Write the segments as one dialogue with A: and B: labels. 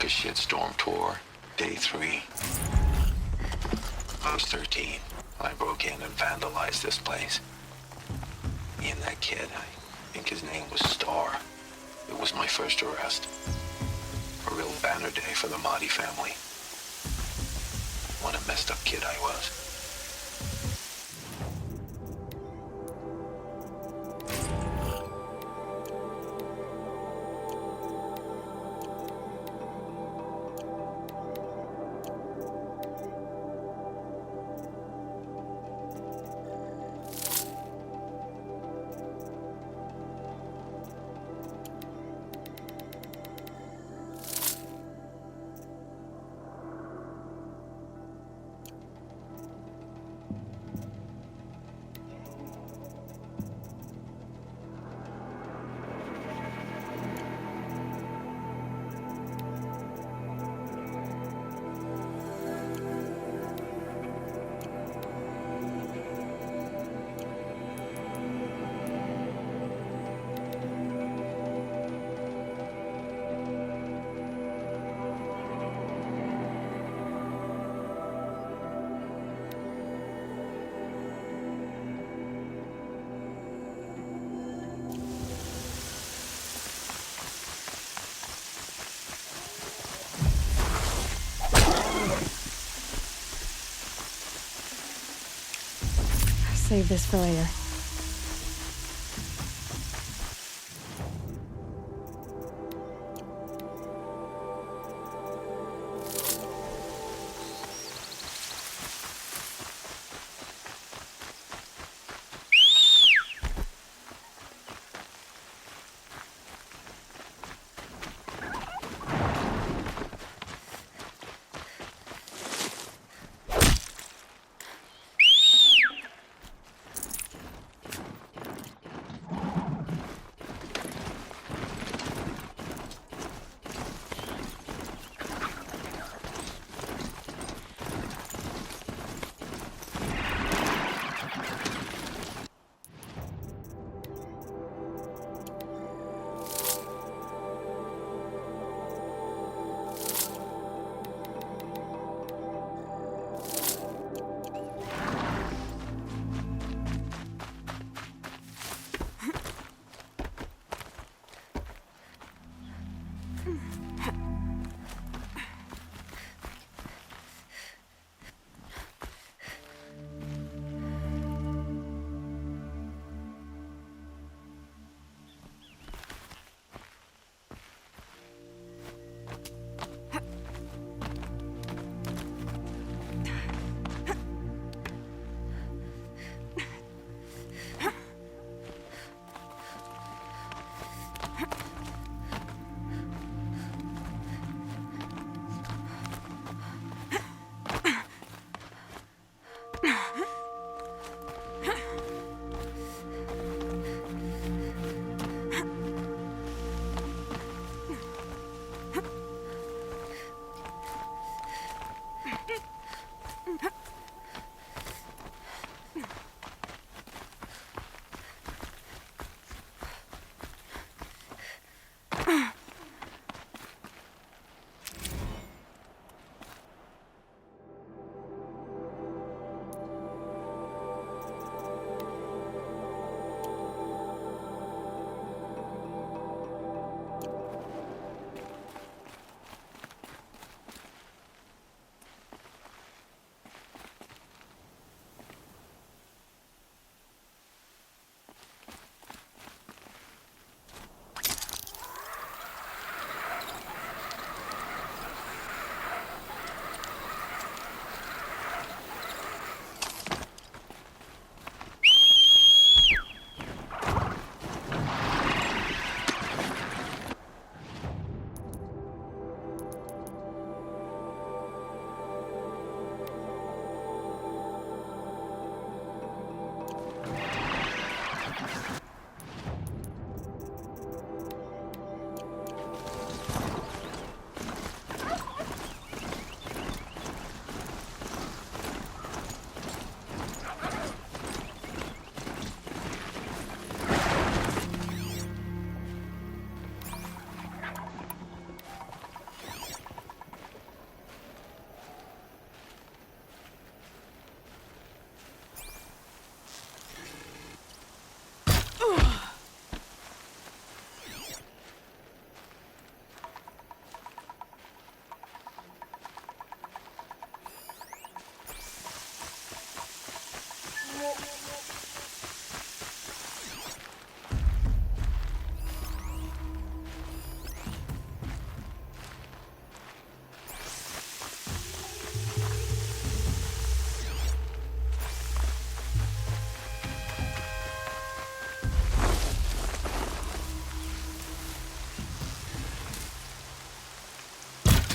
A: a shitstorm tour. Day 3. I was 13. I broke in and vandalized this place. Me and that kid, I think his name was Star. It was my first arrest. A real banner day for the Mahdi family. What a messed up kid I was.
B: Save this for later.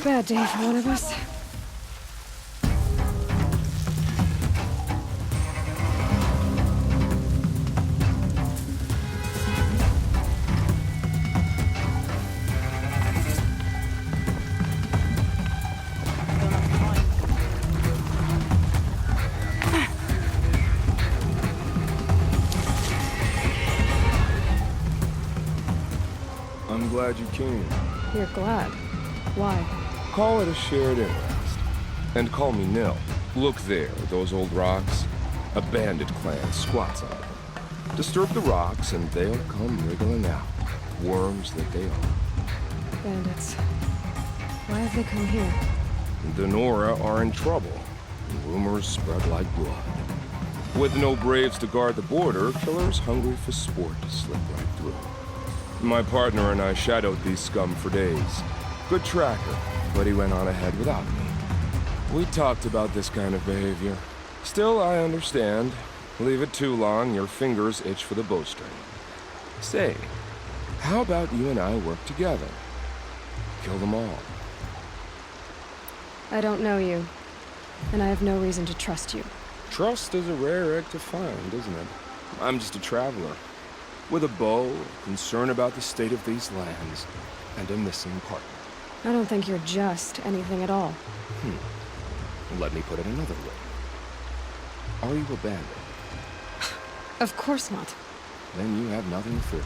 B: Bad day for one of us.
C: I'm glad you came.
B: You're glad. Why?
C: Call it a shared interest. And call me Nil. Look there, those old rocks. A bandit clan squats on them. Disturb the rocks and they'll come wriggling out. Worms that they are.
B: Bandits. Why have they come here?
C: The Nora are in trouble. Rumors spread like blood. With no braves to guard the border, killers hungry for sport to slip right through. My partner and I shadowed these scum for days. Good tracker, but he went on ahead without me. We talked about this kind of behavior. Still, I understand. Leave it too long, your fingers itch for the bowstring. Say, how about you and I work together? Kill them all.
B: I don't know you, and I have no reason to trust you.
C: Trust is a rare egg to find, isn't it? I'm just a traveler. With a bow, concern about the state of these lands, and a missing partner.
B: I don't think you're just anything at all.
C: Let me put it another way. Are you a bandit?
B: Of course not.
C: Then you have nothing to fear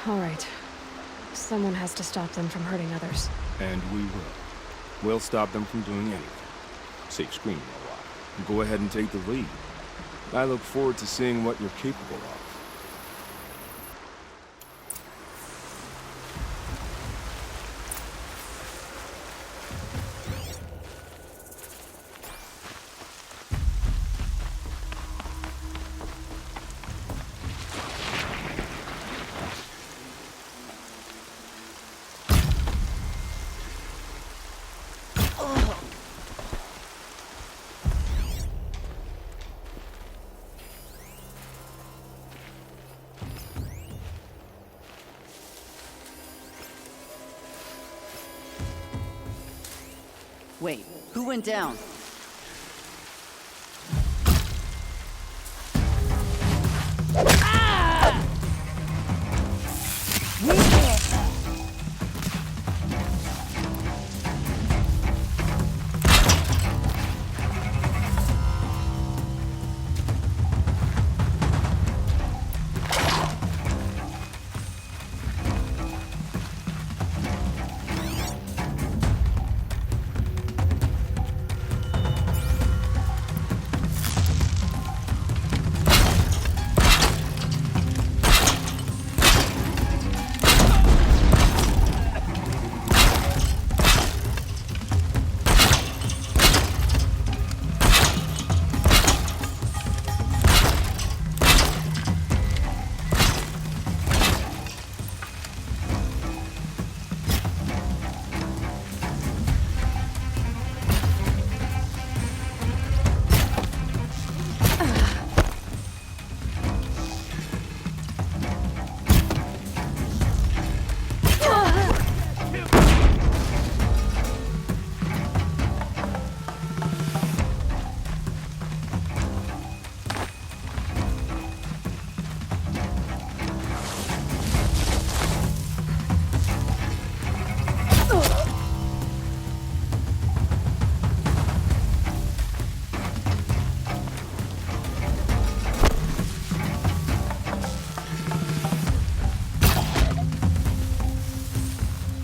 C: from.
B: All right. Someone has to stop them from hurting others.
C: And we will. We'll stop them from doing anything. Safe screening a while. Go ahead and take the lead. I look forward to seeing what you're capable of.
D: Wait, who went down?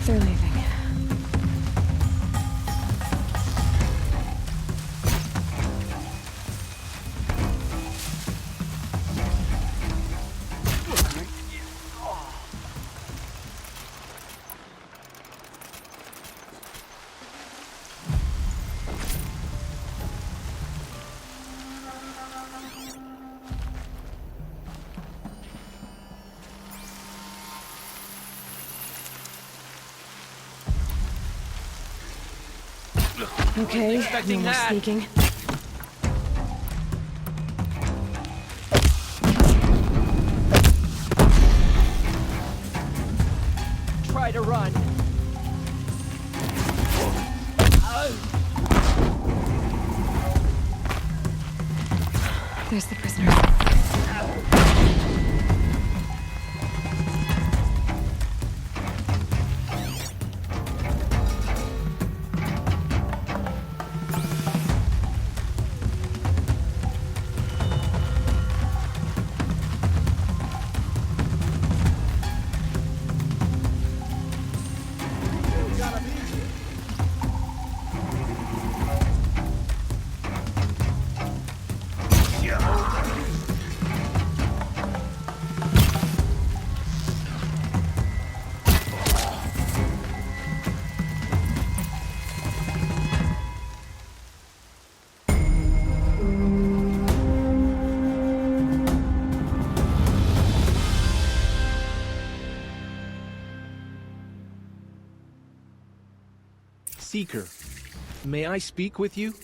B: They're leaving. Okay, no more sneaking.
E: Try to
B: There's the prisoner.
D: Seeker, may I speak with you?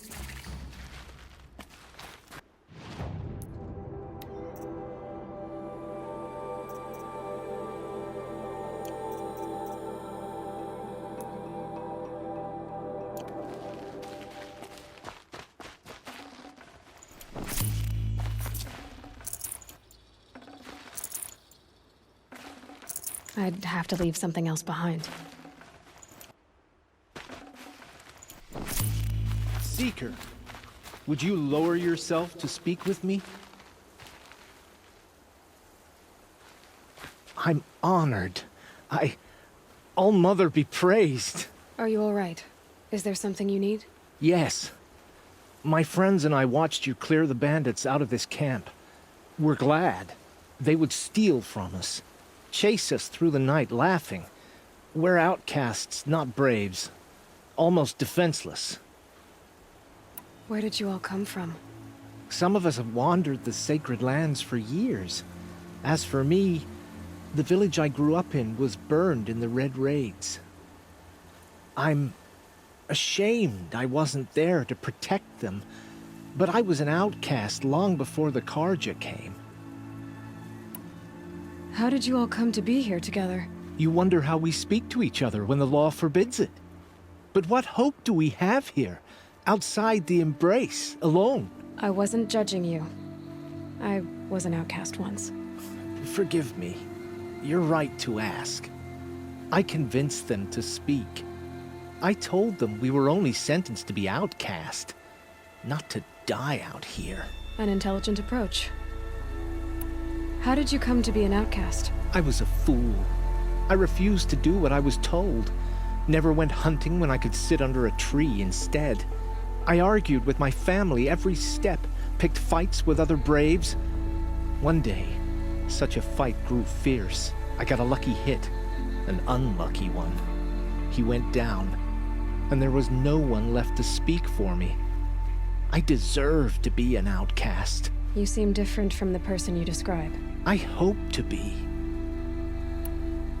B: I'd have to leave something else behind.
D: Seeker, would you lower yourself to speak with me? I'm honored. All-Mother be praised.
B: Are you all right? Is there something you need?
D: Yes. My friends and I watched you clear the bandits out of this camp. We're glad. They would steal from us, chase us through the night laughing. We're outcasts, not braves. Almost defenseless.
B: Where did you all come from?
D: Some of us have wandered the sacred lands for years. As for me, the village I grew up in was burned in the Red Raids. I'm ashamed I wasn't there to protect them, but I was an outcast long before the Carja came.
B: How did you all come to be here together?
D: You wonder how we speak to each other when the law forbids it. But what hope do we have here, outside the embrace, alone?
B: I wasn't judging you. I was an outcast once.
D: Forgive me. You're right to ask. I convinced them to speak. I told them we were only sentenced to be outcast, not to die out here.
B: An intelligent approach. How did you come to be an outcast?
D: I was a fool. I refused to do what I was told. Never went hunting when I could sit under a tree instead. I argued with my family every step, picked fights with other braves. One day, such a fight grew fierce. I got a lucky hit, an unlucky one. He went down, and there was no one left to speak for me. I deserve to be an outcast.
B: You seem different from the person you describe.
D: I hope to be.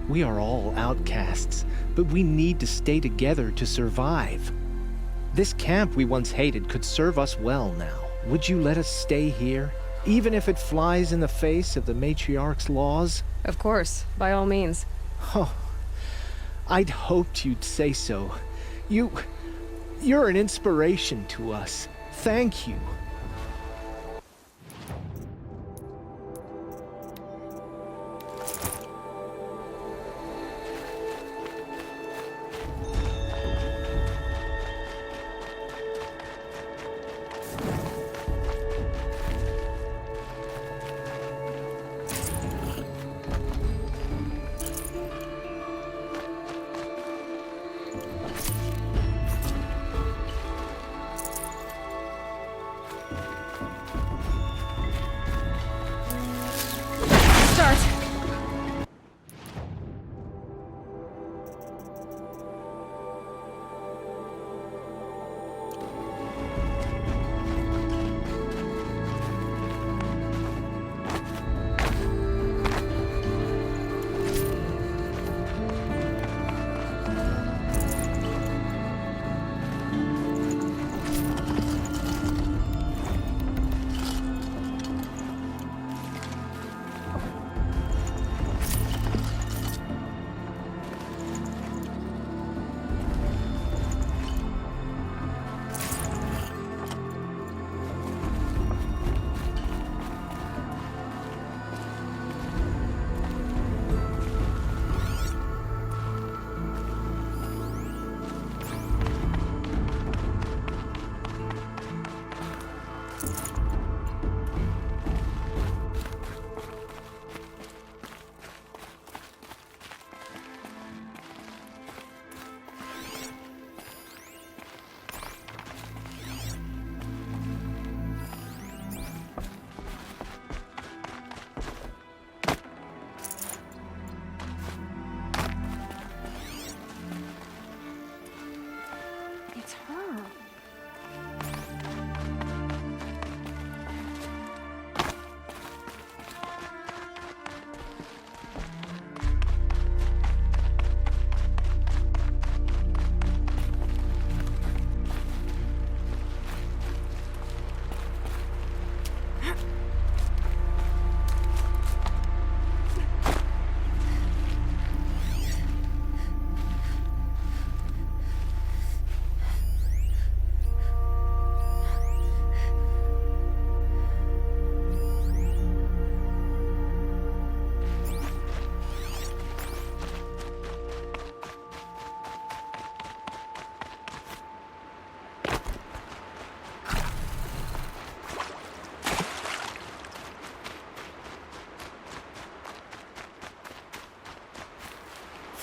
D: We are all outcasts, but we need to stay together to survive. This camp we once hated could serve us well now. Would you let us stay here, even if it flies in the face of the matriarch's laws?
B: Of course, by all means.
D: Oh, I'd hoped you'd say so. You're an inspiration to us. Thank you.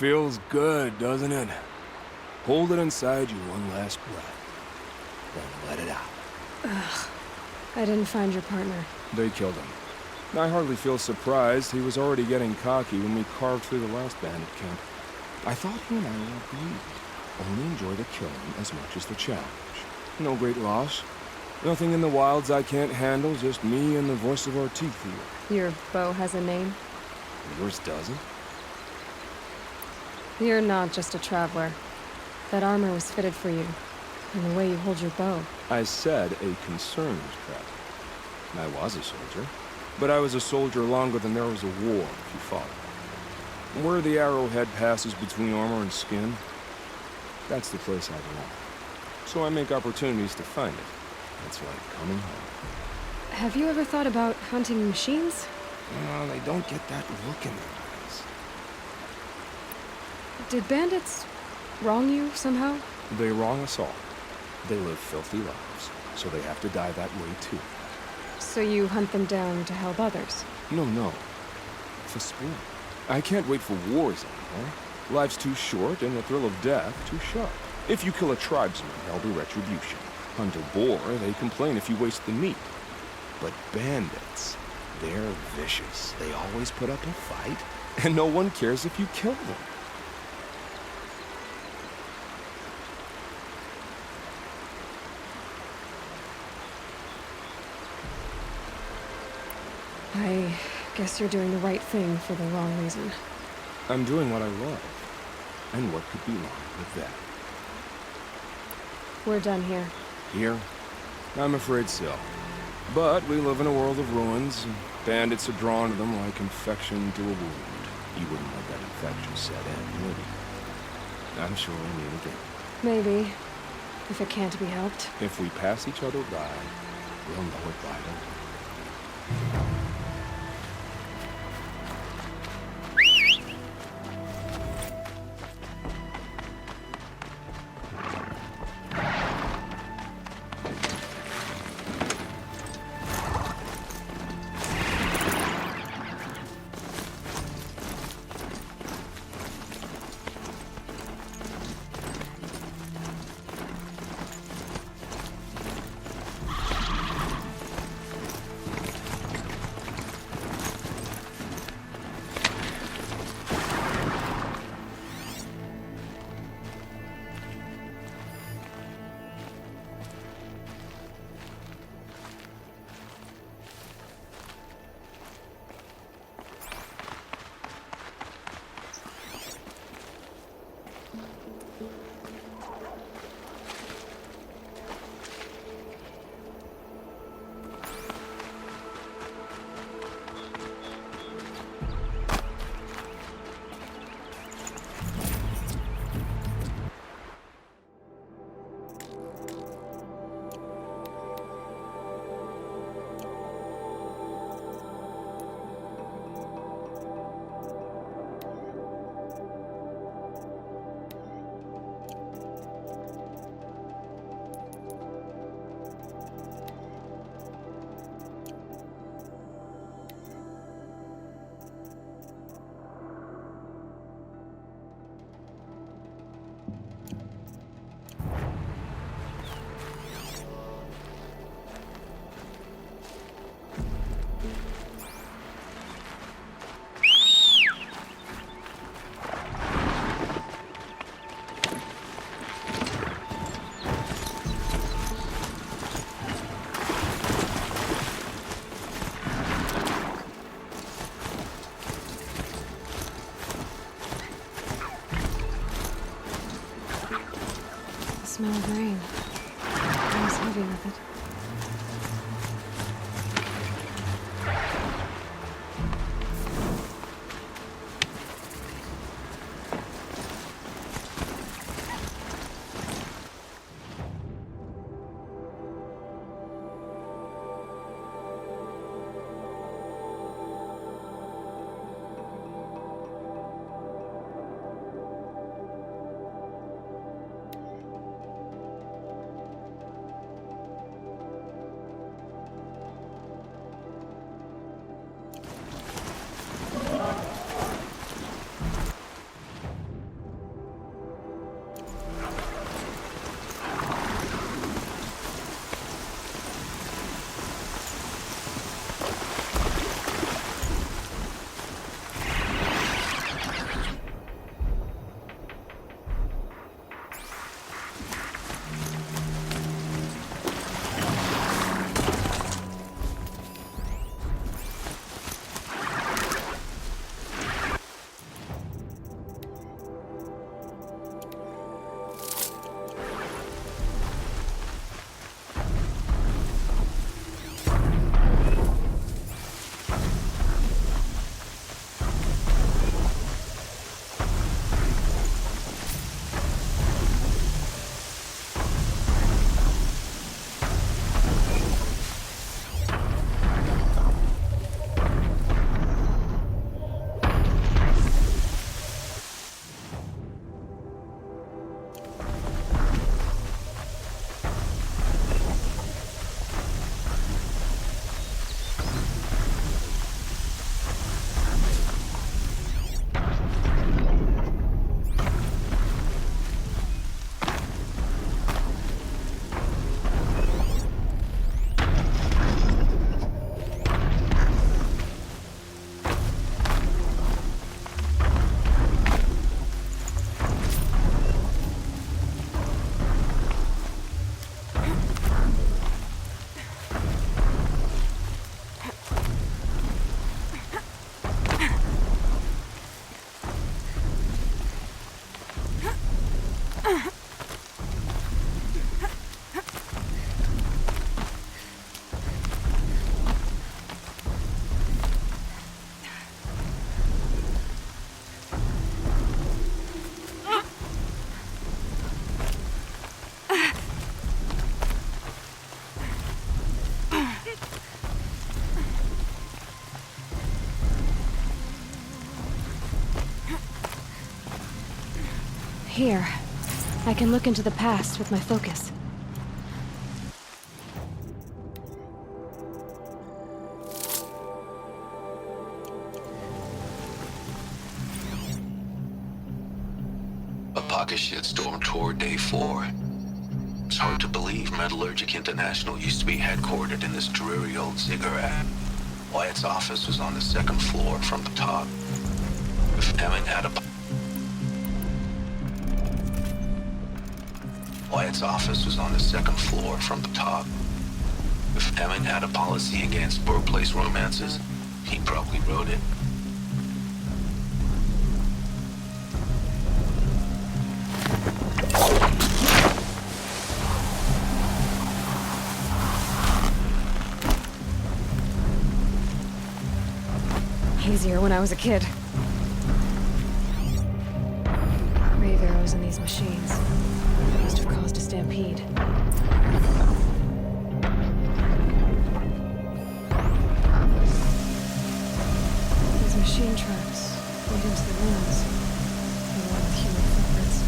C: Feels good, doesn't it? Hold it inside you one last breath. Then let it out.
B: I didn't find your partner.
C: They killed him. I hardly feel surprised. He was already getting cocky when we carved through the last bandit camp. I thought he and I were agreed. Only enjoy the killing as much as the challenge. No great loss. Nothing in the wilds I can't handle, just me and the voice of our teeth here.
B: Your bow has a name?
C: Yours doesn't?
B: You're not just a traveler. That armor was fitted for you. And the way you hold your bow.
C: I said a concerned traveler. I was a soldier. But I was a soldier longer than there was a war, if you follow. Where the arrowhead passes between armor and skin, that's the place I belong. So I make opportunities to find it. It's like coming home.
B: Have you ever thought about hunting machines?
C: Well, they don't get that look in their eyes.
B: Did bandits wrong you somehow?
C: They wrong us all. They live filthy lives, so they have to die that way too.
B: So you hunt them down to help others?
C: No. For sport. I can't wait for wars anymore. Life's too short, and the thrill of death too sharp. If you kill a tribesman, there'll be retribution. Hunt a boar, they complain if you waste the meat. But bandits, they're vicious. They always put up a fight, and no one cares if you kill them.
B: I guess you're doing the right thing for the wrong reason.
C: I'm doing what I love. And what could be wrong with that?
B: We're done here.
C: Here? I'm afraid so. But we live in a world of ruins, and bandits are drawn to them like infection to a wound. You wouldn't let that infection set in, would you? I'm sure we'll meet again.
B: Maybe. If it can't be helped.
C: If we pass each other by, we'll know it right away.
B: Smell of rain. I was heavy with it. Here, I can look into the past with my focus.
A: A pocket shitstorm toward day 4. It's hard to believe Metallurgic International used to be headquartered in this dreary old cigarette. Wyatt's office was on the 2nd floor from the top. If Emmett had a... Wyatt's office was on the 2nd floor from the top. If Emmett had a policy against workplace romances, he probably wrote it.
B: Easier when I was a kid. Grave arrows in these machines. Must have caused a stampede. These machine tracks lead into the ruins. The one with human footprints.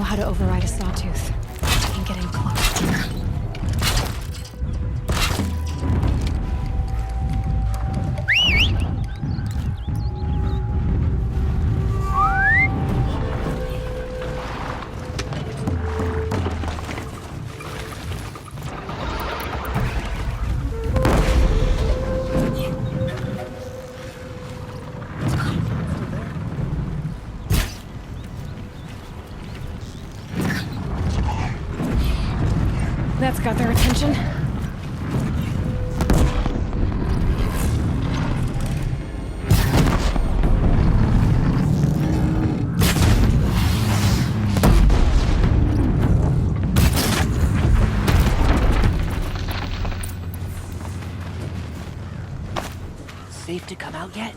B: How to override a sawtooth. I can get in close. That's got their attention.
E: Safe to come out yet?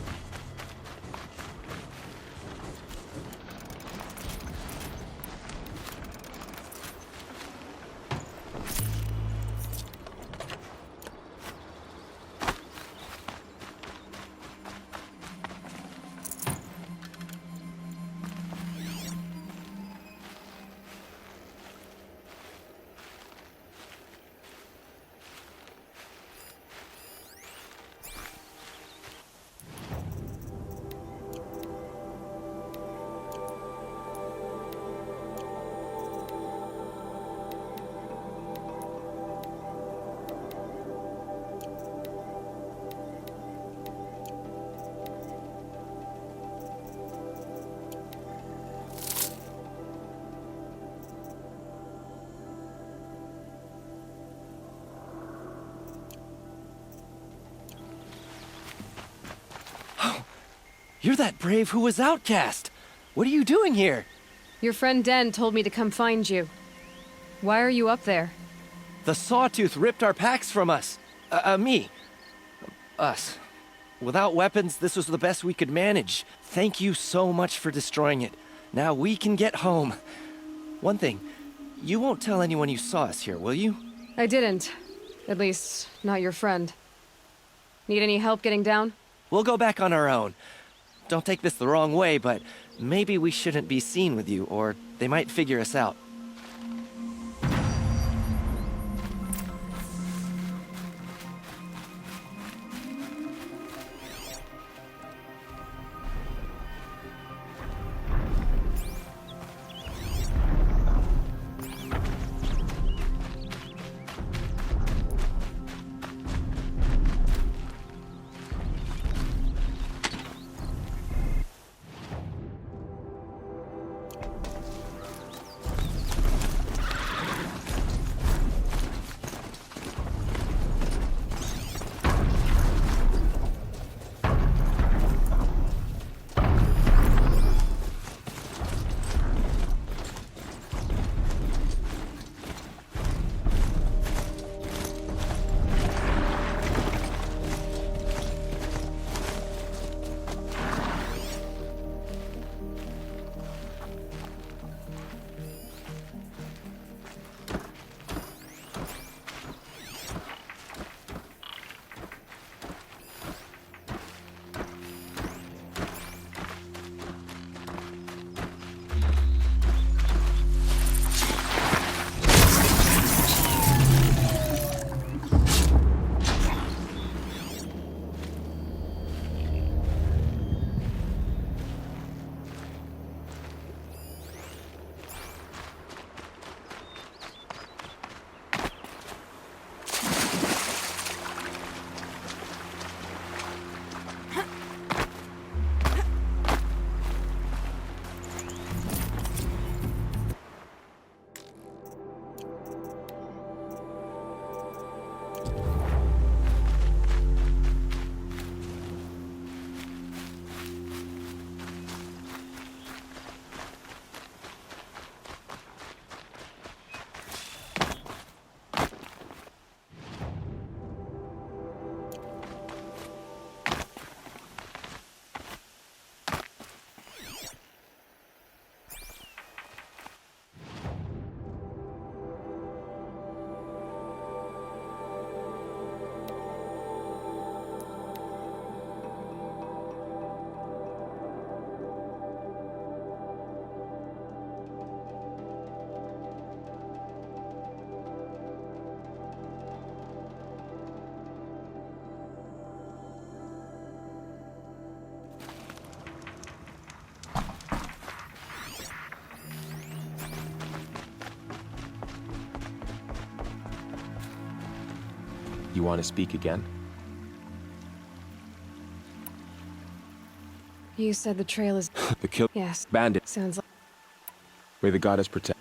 E: You're that brave who was outcast! What are you doing here?
B: Your friend Den told me to come find you. Why are you up there?
E: The Sawtooth ripped our packs from us. Me. Us. Without weapons, this was the best we could manage. Thank you so much for destroying it. Now we can get home. One thing, you won't tell anyone you saw us here, will you?
B: I didn't. At least, not your friend. Need any help getting down?
E: We'll go back on our own. Don't take this the wrong way, but maybe we shouldn't be seen with you, or they might figure us out.
F: You want to speak again?
B: You said the trail is...
F: The kill
B: Yes.
F: bandit.
B: Sounds like...
F: May the goddess protect.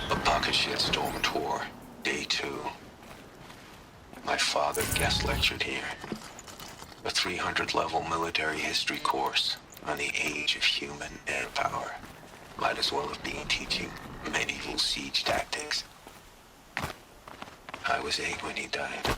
A: The Pocket Shitstorm Tour, Day 2. My father guest lectured here. A 300-level military history course on the age of human air power. Might as well have been teaching medieval siege tactics. I was 8 when he died.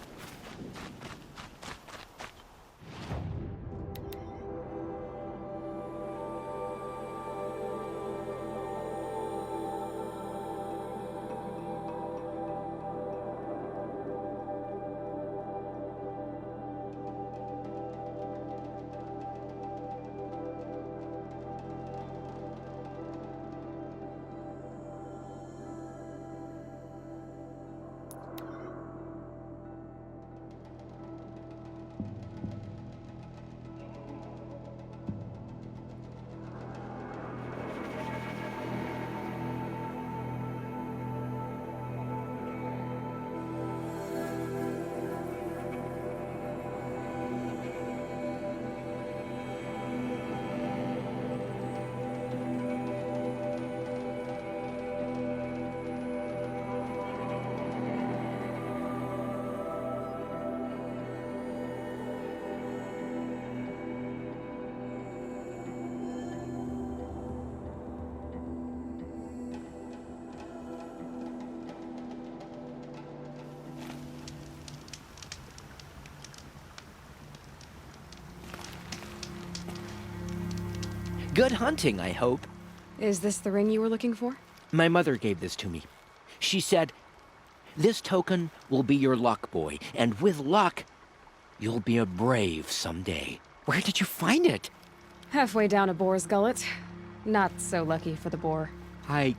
E: Good hunting, I hope.
B: Is this the ring you were looking for?
G: My mother gave this to me. She said, "This token will be your luck, boy, and with luck, you'll be a brave someday." Where did you find it?
B: Halfway down a boar's gullet. Not so lucky for the boar.
G: I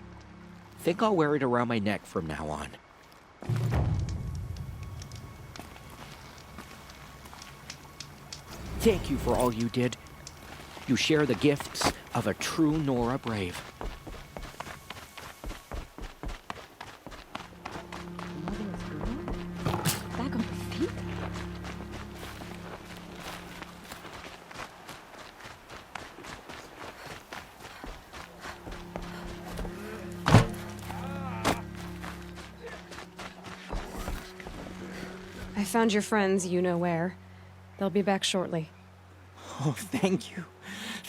G: think I'll wear it around my neck from now on. Thank you for all you did. You share the gifts of a true Nora brave.
B: Back on her feet? I found your friends, you know where. They'll be back shortly.
G: Oh, thank you.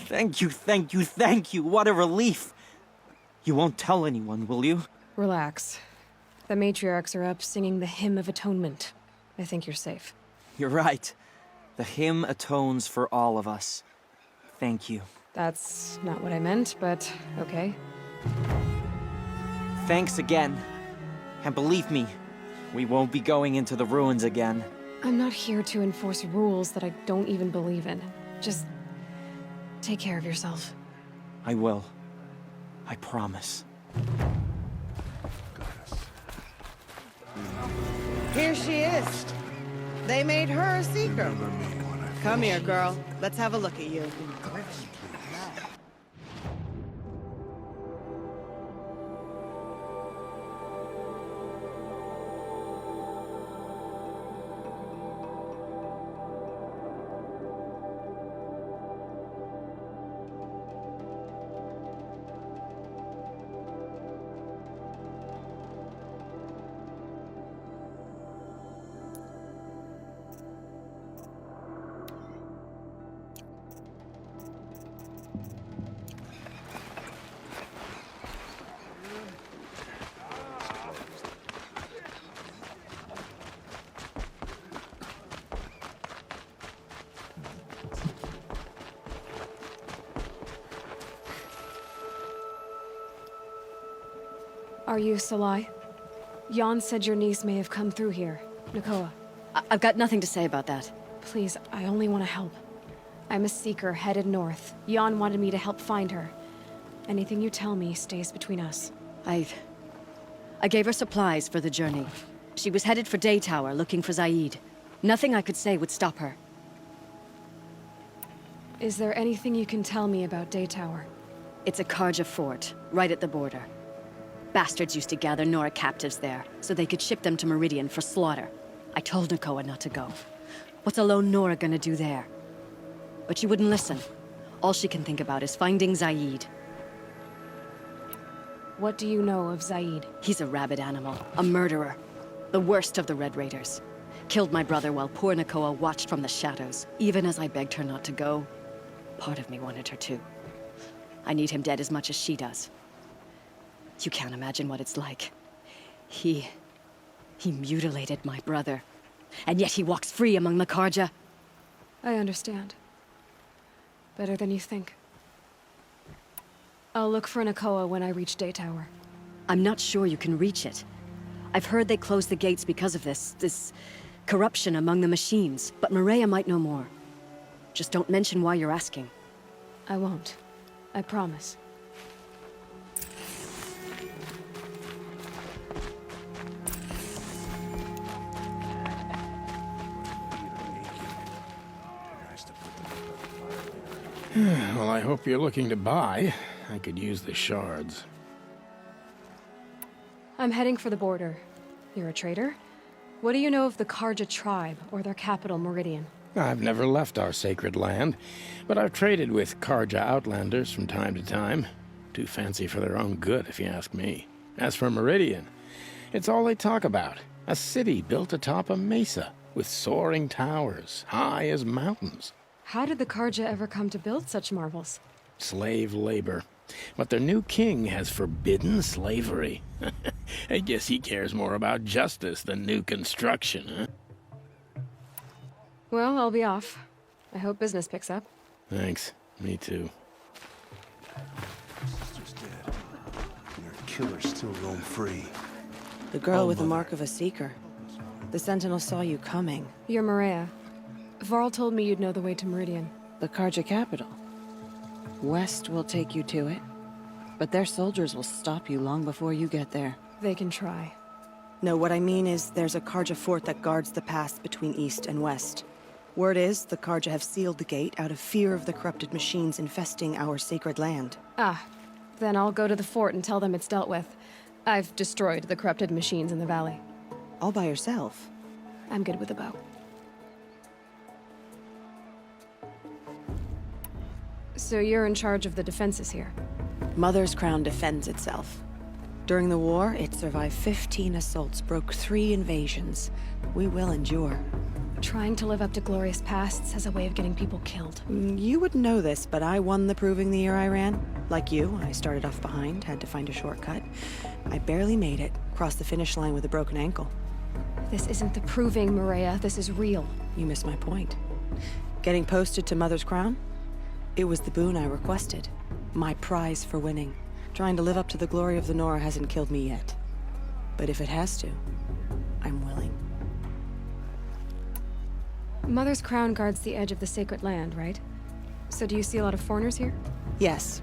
G: Thank you, thank you, thank you. What a relief. You won't tell anyone, will you?
B: Relax. The matriarchs are up singing the Hymn of Atonement. I think you're safe.
G: You're right. The hymn atones for all of us. Thank you.
B: That's not what I meant, but okay.
G: Thanks again. And believe me, we won't be going into the ruins again.
B: I'm not here to enforce rules that I don't even believe in. Just take care of yourself.
G: I will. I promise.
H: Here she is. They made her a seeker. Come here, girl. Let's have a look at you.
B: Are you Salai? Jan said your niece may have come through here. Nakoa.
I: I've got nothing to say about that.
B: Please, I only want to help. I'm a seeker headed north. Jan wanted me to help find her. Anything you tell me stays between us.
I: I gave her supplies for the journey. She was headed for Daytower, looking for Zaid. Nothing I could say would stop her.
B: Is there anything you can tell me about Daytower?
I: It's a Carja fort, right at the border. Bastards used to gather Nora captives there, so they could ship them to Meridian for slaughter. I told Nakoa not to go. What's a lone Nora gonna do there? But she wouldn't listen. All she can think about is finding Zaid.
B: What do you know of Zaid?
I: He's a rabid animal, a murderer. The worst of the Red Raiders. Killed my brother while poor Nakoa watched from the shadows. Even as I begged her not to go, part of me wanted her to. I need him dead as much as she does. You can't imagine what it's like. He mutilated my brother. And yet he walks free among the Carja.
B: I understand. Better than you think. I'll look for Nakoa when I reach Daytower.
I: I'm not sure you can reach it. I've heard they closed the gates because of this corruption among the machines, but Maria might know more. Just don't mention why you're asking.
B: I won't. I promise.
J: Well, I hope you're looking to buy. I could use the shards.
B: I'm heading for the border. You're a trader? What do you know of the Carja tribe, or their capital, Meridian?
J: I've never left our sacred land, but I've traded with Carja outlanders from time to time. Too fancy for their own good, if you ask me. As for Meridian, it's all they talk about. A city built atop a mesa, with soaring towers, high as mountains.
B: How did the Carja ever come to build such marvels?
J: Slave labor. But their new king has forbidden slavery. I guess he cares more about justice than new construction, huh?
B: Well, I'll be off. I hope business picks up.
J: Thanks. Me too.
K: killers still roam free.
H: The girl
K: Oh,
H: with the
K: Mother.
H: mark of a seeker. The Sentinel saw you coming.
B: You're Maria. Varl told me you'd know the way to Meridian.
H: The Carja capital. West will take you to it, but their soldiers will stop you long before you get there.
B: They can try.
H: No, what I mean is there's a Carja fort that guards the pass between east and west. Word is the Carja have sealed the gate out of fear of the corrupted machines infesting our sacred land.
B: Ah, then I'll go to the fort and tell them it's dealt with. I've destroyed the corrupted machines in the valley.
H: All by yourself?
B: I'm good with a bow. So you're in charge of the defenses here?
H: Mother's Crown defends itself. During the war, it survived 15 assaults, broke 3 invasions. We will endure.
B: Trying to live up to glorious pasts has a way of getting people killed.
H: You wouldn't know this, but I won the proving the year I ran. Like you, I started off behind, had to find a shortcut. I barely made it, crossed the finish line with a broken ankle.
B: This isn't the proving, Maria. This is real.
H: You missed my point. Getting posted to Mother's Crown? It was the boon I requested. My prize for winning. Trying to live up to the glory of the Nora hasn't killed me yet. But if it has to, I'm willing.
B: Mother's Crown guards the edge of the sacred land, right? So do you see a lot of foreigners here?
H: Yes.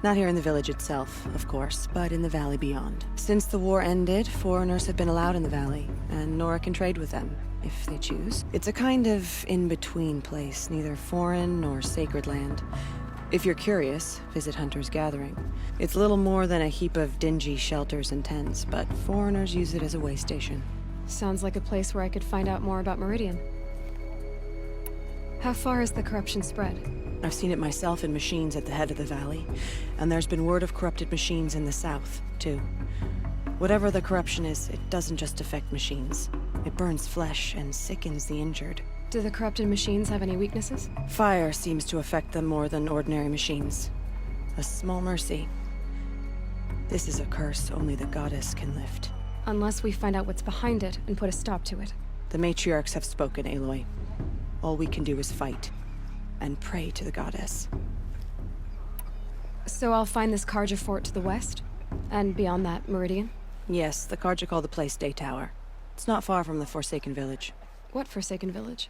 H: Not here in the village itself, of course, but in the valley beyond. Since the war ended, foreigners have been allowed in the valley, and Nora can trade with them, if they choose. It's a kind of in-between place, neither foreign nor sacred land. If you're curious, visit Hunter's Gathering. It's little more than a heap of dingy shelters and tents, but foreigners use it as a way station.
B: Sounds like a place where I could find out more about Meridian. How far has the corruption spread?
H: I've seen it myself in machines at the head of the valley, and there's been word of corrupted machines in the south, too. Whatever the corruption is, it doesn't just affect machines. It burns flesh and sickens the injured.
B: Do the corrupted machines have any weaknesses?
H: Fire seems to affect them more than ordinary machines. A small mercy. This is a curse only the goddess can lift.
B: Unless we find out what's behind it and put a stop to it.
H: The matriarchs have spoken, Aloy. All we can do is fight. And pray to the goddess.
B: So I'll find this Carja fort to the west? And beyond that, Meridian?
H: Yes, the Carja call the place Daytower. It's not far from the Forsaken Village.
B: What Forsaken Village?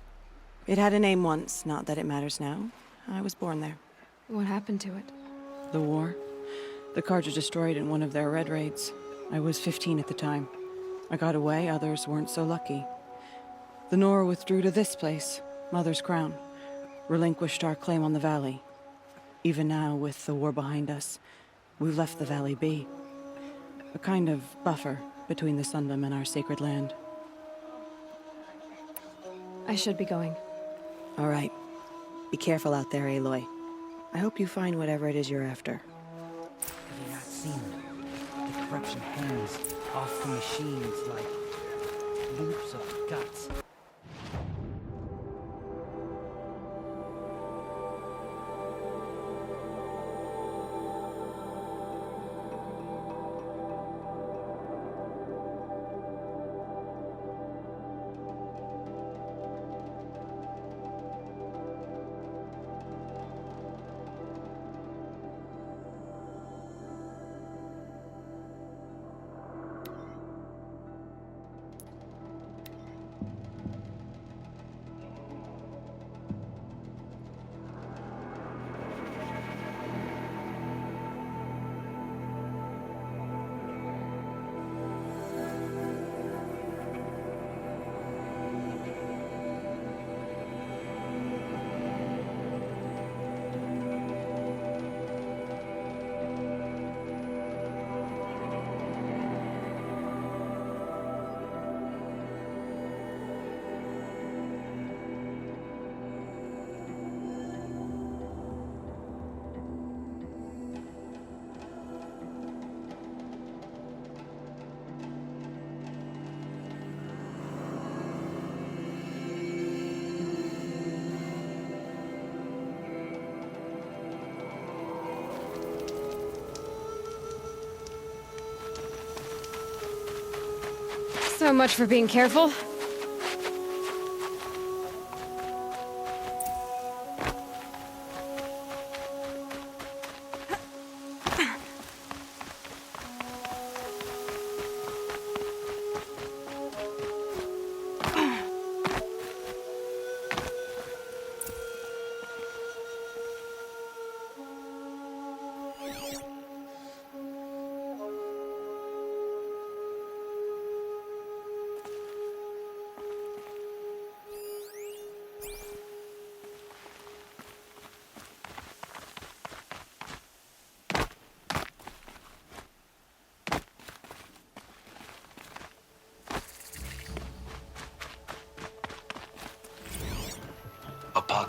H: It had a name once, not that it matters now. I was born there.
B: What happened to it?
H: The war. The Carja destroyed in one of their red raids. I was 15 at the time. I got away, others weren't so lucky. The Nora withdrew to this place, Mother's Crown. Relinquished our claim on the valley. Even now, with the war behind us, we've left the valley be. A kind of buffer between the Sundom and our sacred land.
B: I should be going.
H: All right. Be careful out there, Aloy. I hope you find whatever it is you're after.
E: Have you not seen them? The corruption hangs off the machines like loops of guts.
B: So much for being careful.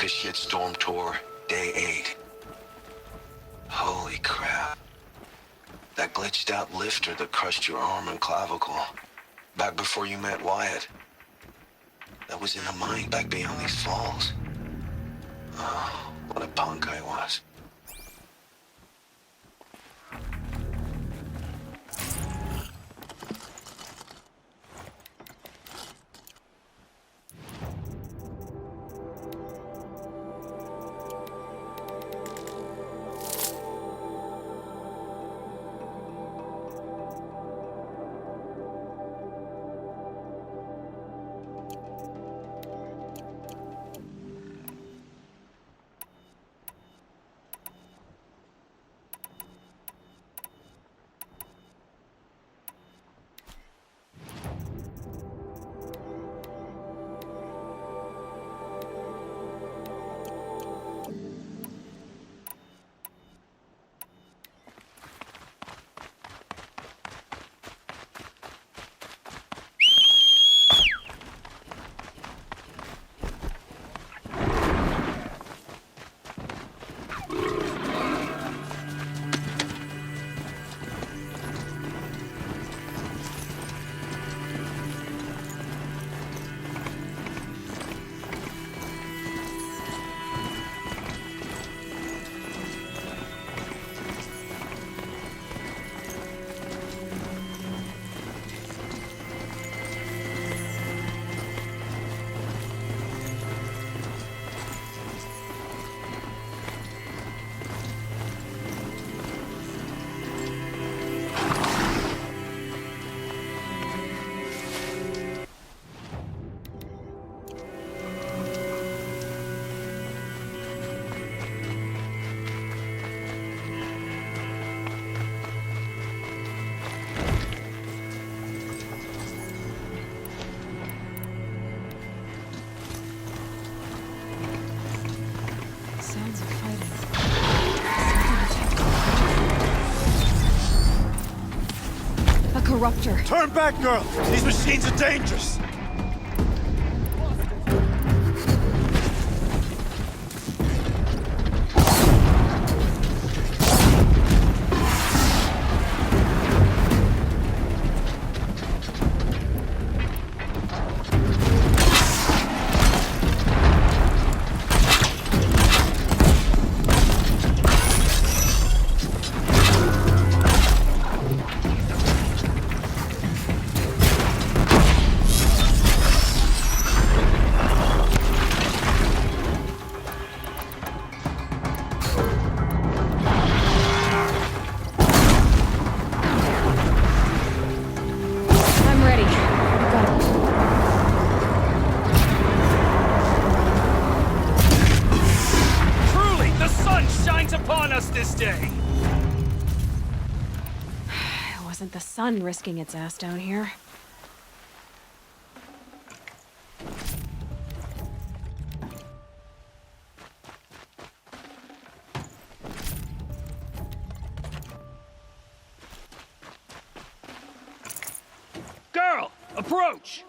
A: Took a shitstorm tour, day 8. Holy crap. That glitched out lifter that crushed your arm and clavicle. Back before you met Wyatt. That was in a mine back beyond these falls. Oh, what a punk I was.
B: Sounds of fighting. A Corruptor.
K: Turn back, girl! These machines are dangerous!
B: I'm ready. Go.
L: Truly, the sun shines upon us this day!
B: It wasn't the sun risking its ass down here.
L: Girl, approach!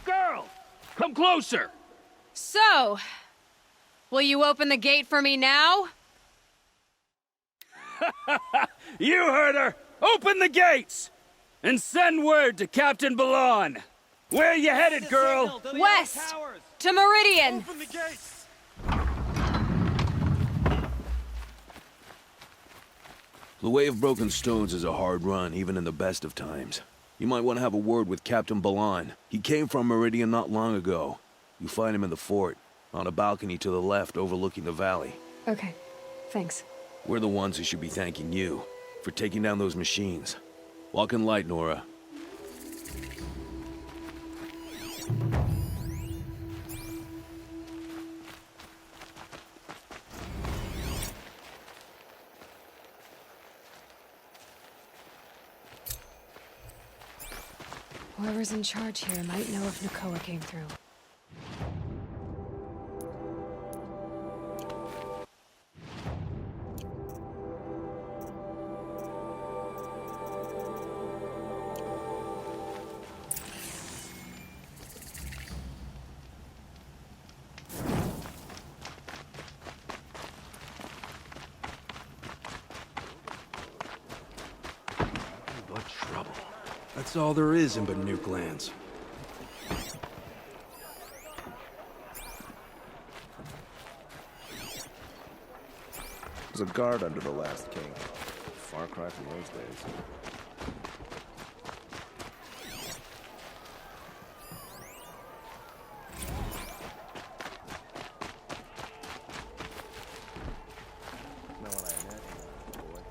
L: Girl, come closer!
B: So, will you open the gate for me now?
L: You heard her! Open the gates! And send word to Captain Balon! Where you headed, girl?
B: West! To Meridian!
K: Open the gates!
A: The Way of Broken Stones is a hard run, even in the best of times. You might want to have a word with Captain Balon. He came from Meridian not long ago. You find him in the fort, on a balcony to the left overlooking the valley.
B: Okay, thanks.
A: We're the ones who should be thanking you for taking down those machines. Walk in light, Nora.
B: Whoever's in charge here might know if Nakoa came through.
M: But trouble. That's all there is in Banuke lands.
F: There's a guard under the last king. Far cry from those days. Know what I meant, boy?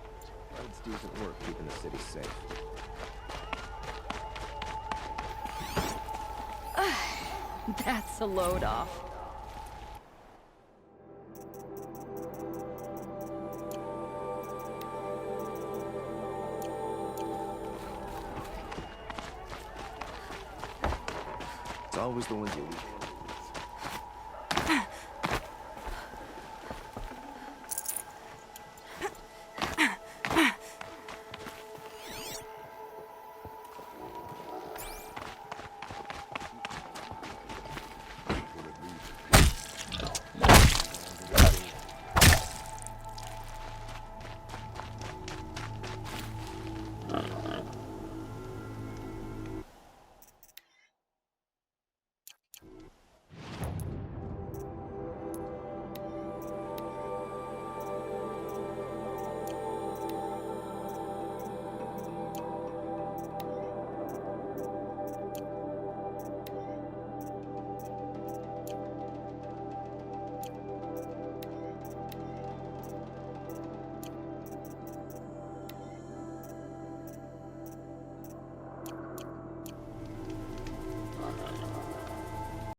F: It's decent work keeping the city safe.
I: That's a load off.
F: It's always the ones you leave.